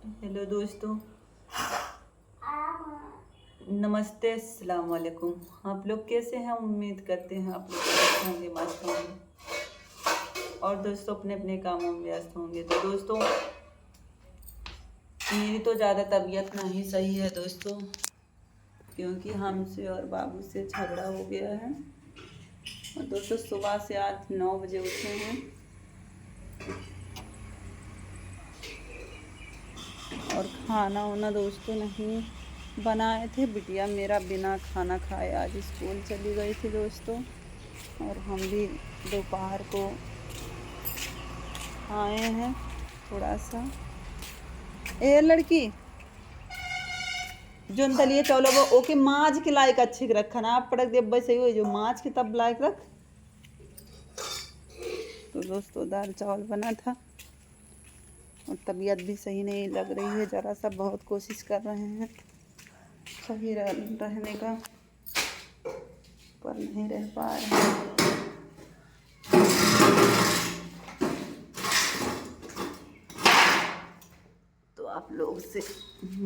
Hello दोस्तों, नमस्ते, अस्सलाम वालेकुम। आप लोग कैसे हैं? उम्मीद करते हैं आप लोग अच्छे होंगे, मस्त होंगे और दोस्तों अपने अपने कामों में व्यस्त होंगे। तो दोस्तों मेरी तो ज़्यादा तबीयत नहीं सही है दोस्तों, क्योंकि हमसे और बाबू से झगड़ा हो गया है। और दोस्तों सुबह से आज 9 बजे उठे हैं और खाना वाना दोस्तों नहीं बनाए थे। बिटिया मेरा बिना खाना खाए आज स्कूल चली गई थी दोस्तों, और हम भी दोपहर को आए हैं थोड़ा सा। ए लड़की जोन तलिए चलो वो ओके माज के लायक अच्छे के रखा ना, आप पड़क दे सही हो जो माज के तब लायक रख। तो दोस्तों दाल चावल बना था और तबीयत भी सही नहीं लग रही है ज़रा सा। बहुत कोशिश कर रहे हैं सही रहने का, पर नहीं रह पा रहे हैं। तो आप लोग से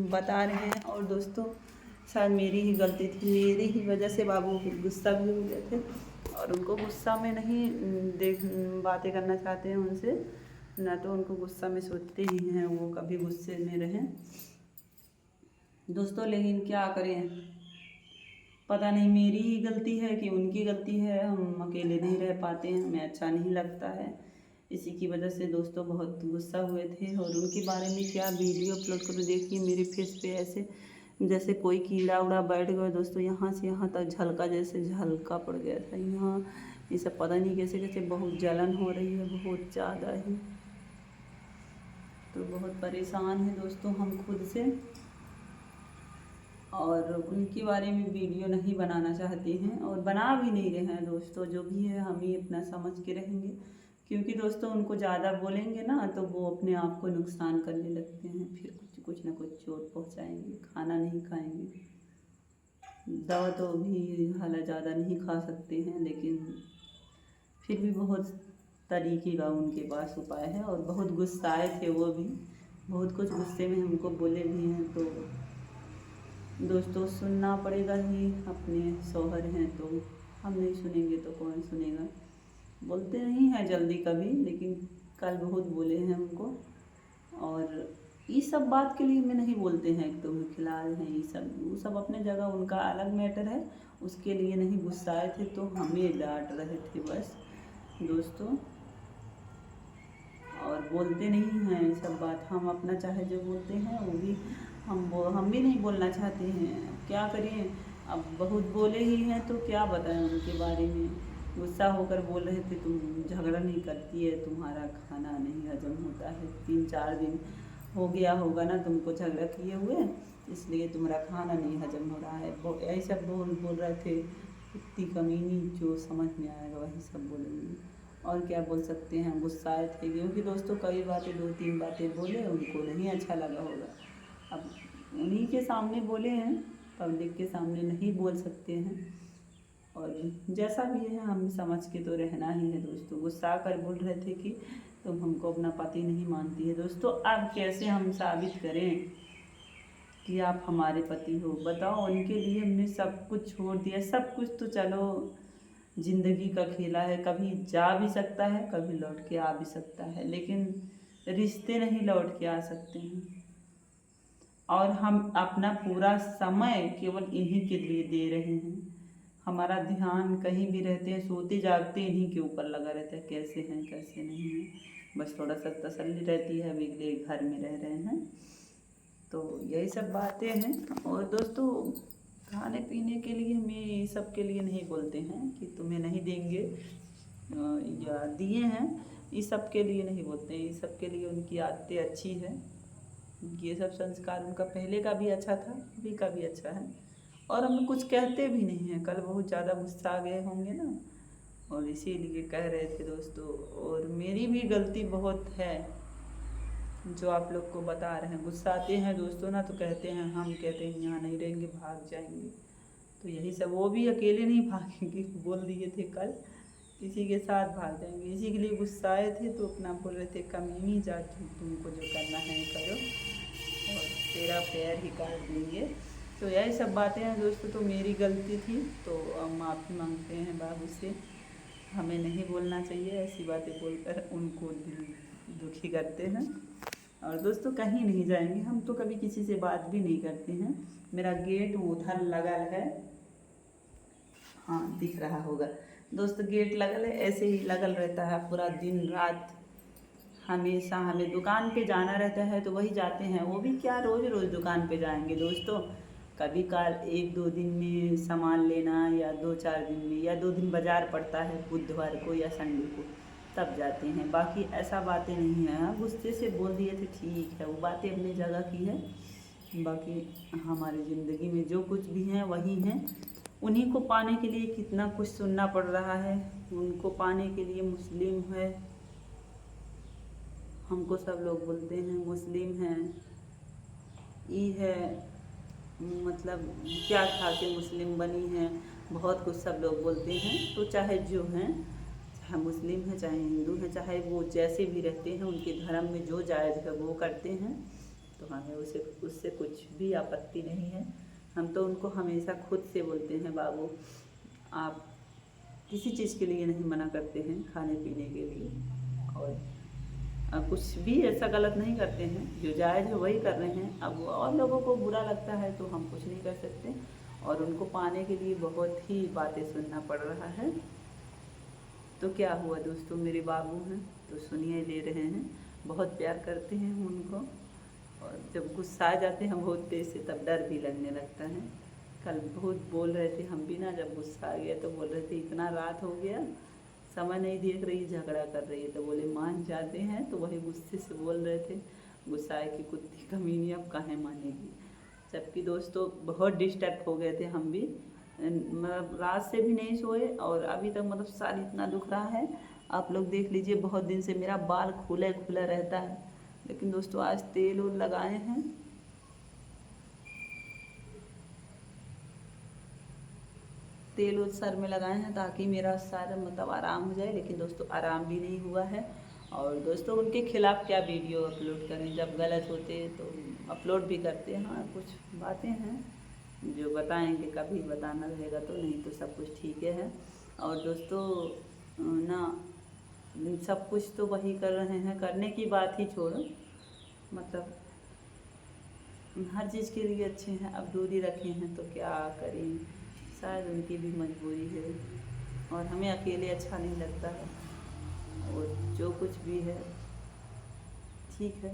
बता रहे हैं। और दोस्तों शायद मेरी ही गलती थी, मेरी ही वजह से बाबू गुस्सा भी हो गए थे, और उनको गुस्सा में नहीं देख बातें करना चाहते हैं उनसे, ना तो उनको गुस्सा में सोचते ही हैं वो कभी गुस्से में रहें दोस्तों। लेकिन क्या करें, पता नहीं मेरी ही गलती है कि उनकी गलती है, हम अकेले नहीं रह पाते हैं, हमें अच्छा नहीं लगता है। इसी की वजह से दोस्तों बहुत गुस्सा हुए थे, और उनके बारे में क्या वीडियो अपलोड करूँ। देखिए मेरे फेस पे ऐसे जैसे कोई कीड़ा उड़ा बैठ गया दोस्तों, यहाँ से यहाँ तक झलका जैसे झलका पड़ गया था यहाँ। ये सब पता नहीं कैसे कैसे बहुत जलन हो रही है, बहुत ज़्यादा ही। तो बहुत परेशान है दोस्तों हम खुद से, और उनके बारे में वीडियो नहीं बनाना चाहते हैं और बना भी नहीं रहे हैं दोस्तों। जो भी है हम ही अपना समझ के रहेंगे, क्योंकि दोस्तों उनको ज़्यादा बोलेंगे ना तो वो अपने आप को नुकसान करने लगते हैं, फिर कुछ ना कुछ चोट पहुंचाएंगे, खाना नहीं खाएंगे। दवा तो भी हालांकि ज़्यादा नहीं खा सकते हैं, लेकिन फिर भी बहुत तरीके का उनके पास उपाय है। और बहुत गुस्साए थे वो भी, बहुत कुछ गुस्से में हमको बोले भी हैं। तो दोस्तों सुनना पड़ेगा ही, अपने शौहर हैं तो हम नहीं सुनेंगे तो कौन सुनेगा। बोलते नहीं हैं जल्दी कभी, लेकिन कल बहुत बोले हैं उनको। और ये सब बात के लिए में नहीं बोलते हैं कि तुम खिलाड़ हैं, ये सब वो सब अपने जगह, उनका अलग मैटर है, उसके लिए नहीं गुस्साए थे। तो हमें डांट रहे थे बस दोस्तों, और बोलते नहीं हैं ये सब बात। हम अपना चाहे जो बोलते हैं वो भी हम भी नहीं बोलना चाहते हैं, क्या करें। अब बहुत बोले ही हैं तो क्या बताएं उनके बारे में। गुस्सा होकर बोल रहे थे तुम झगड़ा नहीं करती है, तुम्हारा खाना नहीं हजम होता है, 3-4 दिन हो गया होगा ना तुमको झगड़ा किए हुए, इसलिए तुम्हारा खाना नहीं हजम हो रहा है। यही सब बोल रहे थे। इतनी कमीनी जो समझ में आएगा वही सब बोलेंगे, और क्या बोल सकते हैं। गुस्साए थे क्योंकि दोस्तों कई बातें 2-3 बातें बोले, उनको नहीं अच्छा लगा होगा। अब उन्हीं के सामने बोले हैं, पब्लिक के सामने नहीं बोल सकते हैं। और जैसा भी है हम समझ के तो रहना ही है दोस्तों। गुस्सा कर बोल रहे थे कि तुम हमको अपना पति नहीं मानती है दोस्तों। अब कैसे हम साबित करें कि आप हमारे पति हो, बताओ। उनके लिए हमने सब कुछ छोड़ दिया, सब कुछ तो चलो जिंदगी का खेला है, कभी जा भी सकता है, कभी लौट के आ भी सकता है, लेकिन रिश्ते नहीं लौट के आ सकते हैं। और हम अपना पूरा समय केवल इन्हीं के लिए दे रहे हैं। हमारा ध्यान कहीं भी रहते हैं, सोते जागते इन्हीं के ऊपर लगा रहता है, कैसे हैं कैसे नहीं हैं। बस थोड़ा सा तसल्ली रहती है, अभी के घर में रह रहे हैं। तो यही सब बातें हैं। और दोस्तों खाने पीने के लिए हमें ये सब के लिए नहीं बोलते हैं कि तुम्हें नहीं देंगे, या दिए हैं, ये सब के लिए नहीं बोलते हैं। ये सब के लिए उनकी आदतें अच्छी है, ये सब संस्कार उनका पहले का भी अच्छा था, अभी का भी अच्छा है। और हम कुछ कहते भी नहीं हैं, कल बहुत ज़्यादा गुस्सा आ गए होंगे ना, और इसीलिए कह रहे थे दोस्तों। और मेरी भी गलती बहुत है जो आप लोग को बता रहे हैं। गुस्साते हैं दोस्तों ना तो कहते हैं, हम कहते हैं यहाँ नहीं रहेंगे, भाग जाएंगे। तो यही सब, वो भी अकेले नहीं भागेंगे, बोल दिए थे कल किसी के साथ भाग जाएंगे। इसी के लिए गुस्साए थे, तो अपना बोल रहे थे कमीनी जा, तुमको जो करना है करो। हेयर ही काट देंगे। तो यही सब बातें हैं दोस्तों। तो मेरी गलती थी, तो हम माफ़ी मांगते हैं बाबू से। हमें नहीं बोलना चाहिए, ऐसी बातें बोलकर उनको दिल दुखी करते हैं। और दोस्तों कहीं नहीं जाएंगे हम, तो कभी किसी से बात भी नहीं करते हैं। मेरा गेट उधर लगल है, हाँ दिख रहा होगा दोस्तों, गेट लगल है, ऐसे ही लगल रहता है पूरा दिन रात। हमेशा हमें दुकान पे जाना रहता है तो वही जाते हैं, वो भी क्या रोज़ रोज़ दुकान पे जाएंगे दोस्तों। कभी काल 1-2 दिन में सामान लेना, या 2-4 दिन में, या 2 दिन बाज़ार पड़ता है बुधवार को या संडे को, तब जाते हैं। बाकी ऐसा बातें नहीं है। हाँ गुस्से से बोल दिए थे, ठीक है, वो बातें अपनी जगह की है। बाकी हमारी ज़िंदगी में जो कुछ भी हैं वही हैं। उन्हीं को पाने के लिए कितना कुछ सुनना पड़ रहा है। उनको पाने के लिए मुस्लिम है, हमको सब लोग बोलते हैं मुस्लिम हैं, ई है, मतलब क्या खा के मुस्लिम बनी है, बहुत कुछ सब लोग बोलते हैं। तो चाहे जो हैं, चाहे मुस्लिम है, चाहे हिंदू है, चाहे वो जैसे भी रहते हैं, उनके धर्म में जो जायज़ है वो करते हैं, तो हमें उससे कुछ भी आपत्ति नहीं है। हम तो उनको हमेशा खुद से बोलते हैं, बाबू आप किसी चीज़ के लिए नहीं मना करते हैं, खाने पीने के लिए, और कुछ भी ऐसा गलत नहीं करते हैं, जो जायज़ है वही कर रहे हैं। अब और लोगों को बुरा लगता है तो हम कुछ नहीं कर सकते, और उनको पाने के लिए बहुत ही बातें सुनना पड़ रहा है। तो क्या हुआ दोस्तों, मेरे बाबू हैं तो सुनिए ले रहे हैं, बहुत प्यार करते हैं उनको, और जब गुस्सा आ जाते हैं बहुत तेज़ से तब डर भी लगने लगता है। कल बहुत बोल रहे थे हम भी ना, जब गुस्सा आ गया तो बोल रहे थे इतना रात हो गया, समय नहीं देख रही, झगड़ा कर रही है, तो बोले मान जाते हैं। तो वही गुस्से से बोल रहे थे, गुस्साए की कुत्ती कमीनी अब काहे मानेगी। जबकि दोस्तों बहुत डिस्टर्ब हो गए थे हम भी, मतलब रात से भी नहीं सोए, और अभी तक मतलब साल इतना दुख रहा है। आप लोग देख लीजिए, बहुत दिन से मेरा बाल खुला खुला रहता है, लेकिन दोस्तों आज तेल और लगाए हैं, तेल उस सर में लगाए हैं ताकि मेरा सर मतलब आराम हो जाए, लेकिन दोस्तों आराम भी नहीं हुआ है। और दोस्तों उनके खिलाफ़ क्या वीडियो अपलोड करें, जब गलत होते तो अपलोड भी करते हैं। हाँ कुछ बातें हैं जो बताएंगे, कभी बताना रहेगा तो, नहीं तो सब कुछ ठीक है। और दोस्तों ना सब कुछ तो वही कर रहे हैं, करने की बात ही छोड़ो, मतलब हर चीज़ के लिए अच्छे हैं। अब दूरी रखे हैं तो क्या करें, शायद उनकी भी मजबूरी है, और हमें अकेले अच्छा नहीं लगता है। और जो कुछ भी है ठीक है,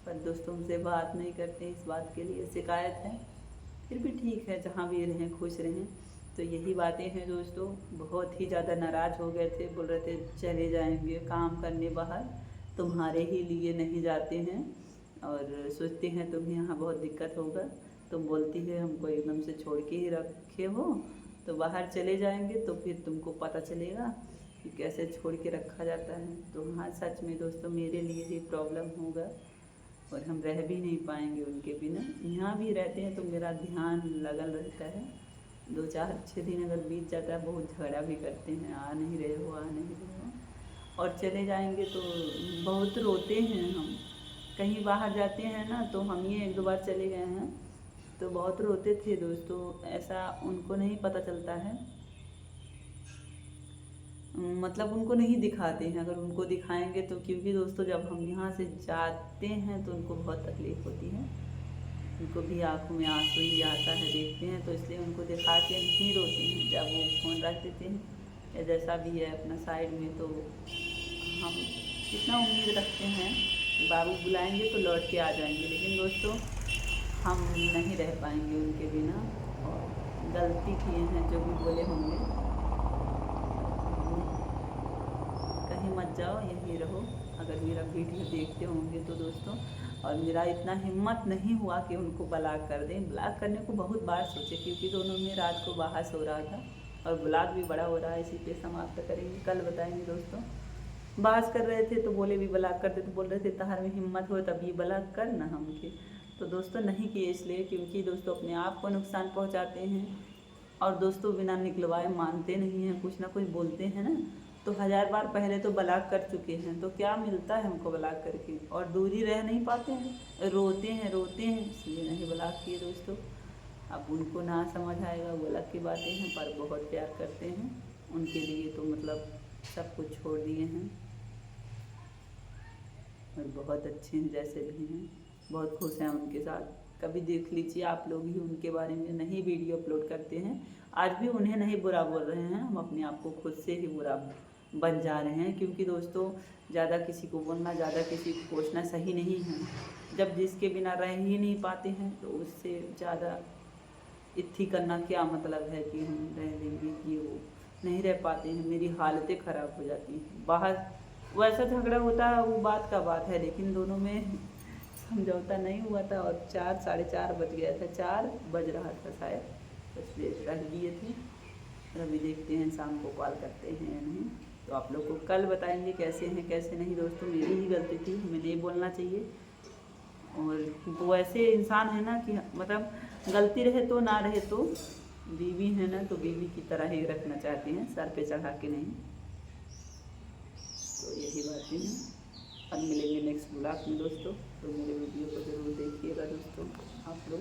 पर दोस्तों हमसे बात नहीं करते, इस बात के लिए शिकायत है। फिर भी ठीक है, जहाँ भी रहें खुश रहें। तो यही बातें हैं दोस्तों। बहुत ही ज़्यादा नाराज़ हो गए थे, बोल रहे थे चले जाएंगे काम करने बाहर, तुम्हारे ही लिए नहीं जाते हैं, और सोचते हैं तुम्हें यहाँ बहुत दिक्कत होगा। तुम बोलती है हमको एकदम से छोड़ के ही रखे हो, तो बाहर चले जाएंगे तो फिर तुमको पता चलेगा कि कैसे छोड़ के रखा जाता है। तो हाँ सच में दोस्तों मेरे लिए ही प्रॉब्लम होगा, और हम रह भी नहीं पाएंगे उनके बिना। यहाँ भी रहते हैं तो मेरा ध्यान लगल रहता है, 2-4-6 दिन अगर बीत जाता है, बहुत झगड़ा भी करते हैं, आ नहीं रहे हो, आ नहीं रहे हो, और चले जाएंगे तो बहुत रोते हैं हम। कहीं बाहर जाते हैं ना, तो हम ये 1-2 बार चले गए हैं तो बहुत रोते थे दोस्तों। ऐसा उनको नहीं पता चलता है, मतलब उनको नहीं दिखाते हैं। अगर उनको दिखाएंगे तो, क्योंकि दोस्तों जब हम यहाँ से जाते हैं तो उनको बहुत तकलीफ़ होती है, उनको भी आँखों में आंसू ही आता है देखते हैं, तो इसलिए उनको दिखा के नहीं रोते हैं। जब वो फ़ोन रख देते हैं या जैसा भी है अपना साइड में, तो हम कितना उम्मीद रखते हैं कि बाबू बुलाएंगे तो लौट के आ जाएंगे, लेकिन दोस्तों हम नहीं रह पाएंगे उनके बिना, और गलती किए हैं जो भी बोले होंगे। कहीं मत जाओ, यहीं रहो, अगर मेरा वीडियो देखते होंगे तो दोस्तों। और मेरा इतना हिम्मत नहीं हुआ कि उनको ब्लॉक कर दें। ब्लॉक करने को बहुत बार सोचे, क्योंकि दोनों में रात को बहस हो रहा था, और ब्लॉग भी बड़ा हो रहा है। इसी पे समाप्त करेंगे, कल बताएंगे दोस्तों। बहस कर रहे थे तो बोले भी ब्लॉक कर दे, तो बोल रहे थे तहार में हिम्मत हो तभी ब्लॉक कर ना हमके। तो दोस्तों नहीं किए, इसलिए क्योंकि दोस्तों अपने आप को नुकसान पहुंचाते हैं, और दोस्तों बिना निकलवाए मानते नहीं हैं, कुछ ना कुछ बोलते हैं ना, तो 1000 बार पहले तो ब्लॉक कर चुके हैं, तो क्या मिलता है हमको ब्लॉक करके? और दूरी रह नहीं पाते हैं, रोते हैं इसलिए नहीं ब्लॉक किए दोस्तों। अब उनको ना समझ आएगा वो अलग की बातें हैं, पर बहुत प्यार करते हैं उनके लिए, तो मतलब सब कुछ छोड़ दिए हैं और बहुत अच्छे हैं जैसे भी हैं, बहुत खुश हैं उनके साथ। कभी देख लीजिए आप लोग ही उनके बारे में नहीं वीडियो अपलोड करते हैं, आज भी उन्हें नहीं बुरा बोल रहे हैं, हम अपने आप को खुद से ही बुरा बन जा रहे हैं, क्योंकि दोस्तों ज़्यादा किसी को बोलना, ज़्यादा किसी को कोसना सही नहीं है। जब जिसके बिना रह ही नहीं पाते हैं तो उससे ज़्यादा इत्थी करना क्या मतलब है कि हम रह लेंगे, कि वो नहीं रह पाते हैं, मेरी हालतें ख़राब हो जाती हैं। बाहर वैसा झगड़ा होता है वो बात का बात है, लेकिन दोनों में समझौता नहीं हुआ था और 4 साढ़े 4 बज गया था, 4 बज रहा था शायद, बस रह लिए थे। अभी देखते हैं शाम को कॉल करते हैं या नहीं, तो आप लोग को कल बताएंगे कैसे हैं कैसे नहीं। दोस्तों मेरी ही गलती थी, हमें नहीं बोलना चाहिए, और वो ऐसे इंसान है ना कि मतलब गलती रहे तो ना रहे तो बीवी है ना, तो बीवी की तरह ही रखना चाहते हैं, सर पे चढ़ा के नहीं। तो यही बातें हैं। अब मिलेंगे नेक्स्ट ब्लॉग में दोस्तों, तो मेरे वीडियो को ज़रूर देखिएगा दोस्तों आप लोग।